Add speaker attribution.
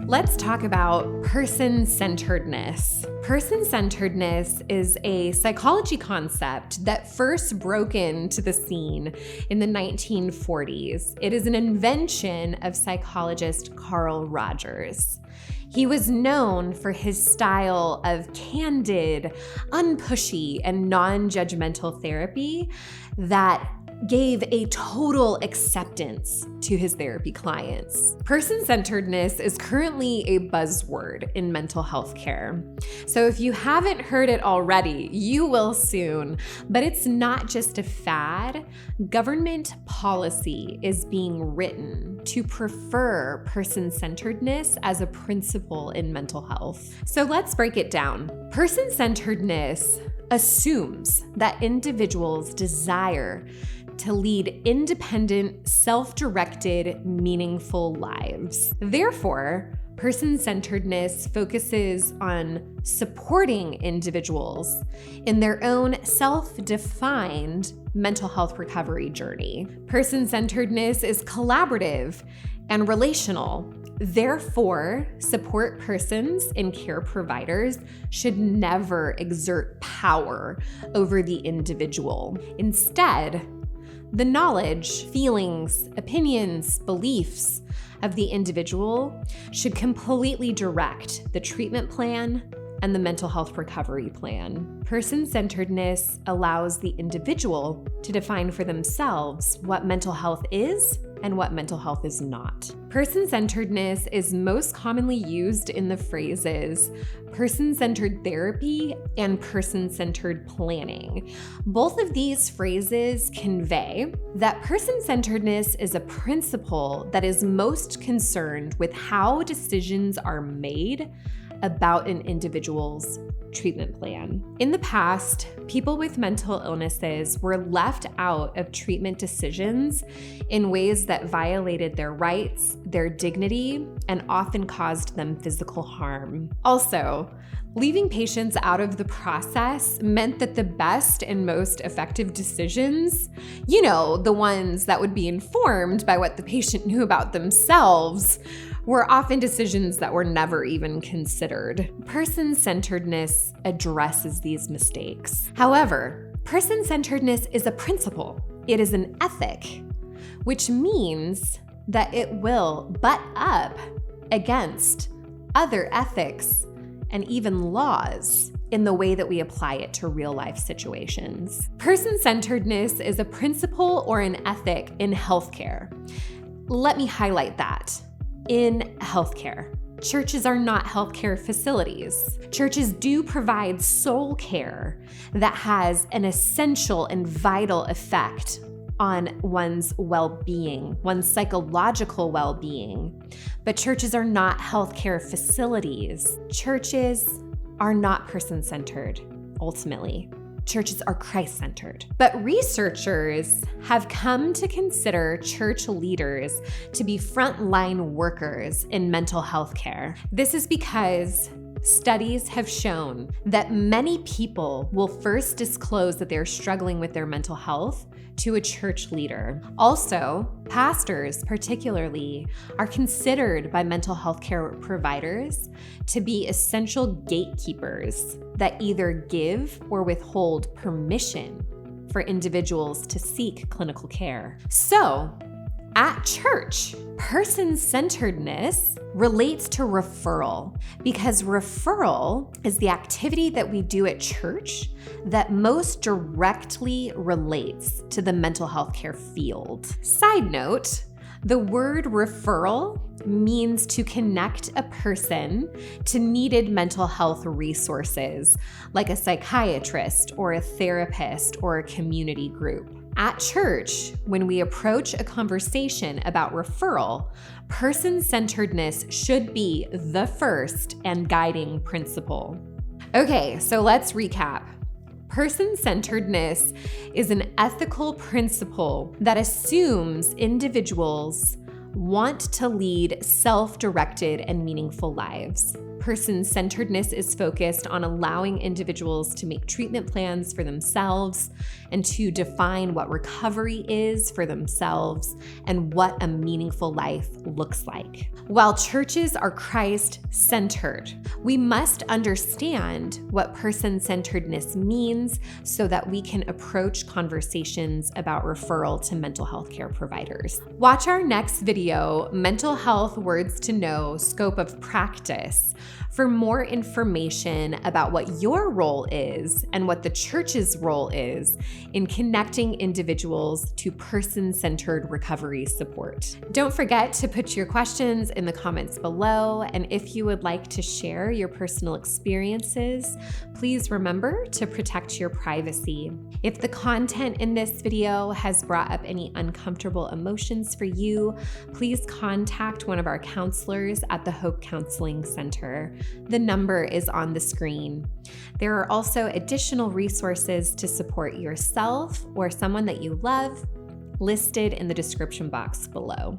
Speaker 1: Let's talk about person-centeredness. Person-centeredness is a psychology concept that first broke into the scene in the 1940s. It is an invention of psychologist Carl Rogers. He was known for his style of candid, unpushy, and non-judgmental therapy that gave a total acceptance to his therapy clients. Person-centeredness is currently a buzzword in mental health care. So if you haven't heard it already, you will soon. But it's not just a fad. Government policy is being written to prefer person-centeredness as a principle in mental health. So let's break it down. Person-centeredness assumes that individuals desire to lead independent, self-directed, meaningful lives. Therefore, person-centeredness focuses on supporting individuals in their own self-defined mental health recovery journey. Person-centeredness is collaborative and relational. Therefore, support persons and care providers should never exert power over the individual. Instead, the knowledge, feelings, opinions, beliefs of the individual should completely direct the treatment plan and the mental health recovery plan. Person-centeredness allows the individual to define for themselves what mental health is and what mental health is not. Person-centeredness is most commonly used in the phrases person-centered therapy and person-centered planning. Both of these phrases convey that person-centeredness is a principle that is most concerned with how decisions are made about an individual's treatment plan. In the past, people with mental illnesses were left out of treatment decisions in ways that violated their rights, their dignity, and often caused them physical harm. Also, leaving patients out of the process meant that the best and most effective decisions, the ones that would be informed by what the patient knew about themselves, were often decisions that were never even considered. Person-centeredness addresses these mistakes. However, person-centeredness is a principle. It is an ethic, which means that it will butt up against other ethics and even laws in the way that we apply it to real-life situations. Person-centeredness is a principle or an ethic in healthcare. Let me highlight that. In healthcare, churches are not healthcare facilities. Churches do provide soul care that has an essential and vital effect on one's well-being, one's psychological well-being. But churches are not healthcare facilities. Churches are not person-centered, ultimately. Churches are Christ-centered. But researchers have come to consider church leaders to be frontline workers in mental health care. This is because studies have shown that many people will first disclose that they're struggling with their mental health to a church leader. Also, pastors particularly are considered by mental health care providers to be essential gatekeepers that either give or withhold permission for individuals to seek clinical care. So, at church, person-centeredness relates to referral because referral is the activity that we do at church that most directly relates to the mental health care field. Side note, the word referral means to connect a person to needed mental health resources, like a psychiatrist or a therapist or a community group. At church, when we approach a conversation about referral, person-centeredness should be the first and guiding principle. Okay, so let's recap. Person-centeredness is an ethical principle that assumes individuals want to lead self-directed and meaningful lives. Person-centeredness is focused on allowing individuals to make treatment plans for themselves and to define what recovery is for themselves and what a meaningful life looks like. While churches are Christ-centered, we must understand what person-centeredness means so that we can approach conversations about referral to mental health care providers. Watch our next video, Mental Health Words to Know, Scope of Practice, for more information about what your role is and what the church's role is in connecting individuals to person-centered recovery support. Don't forget to put your questions in the comments below, and if you would like to share your personal experiences, please remember to protect your privacy. If the content in this video has brought up any uncomfortable emotions for you, please contact one of our counselors at the Hope Counseling Center. The number is on the screen. There are also additional resources to support yourself or someone that you love listed in the description box below.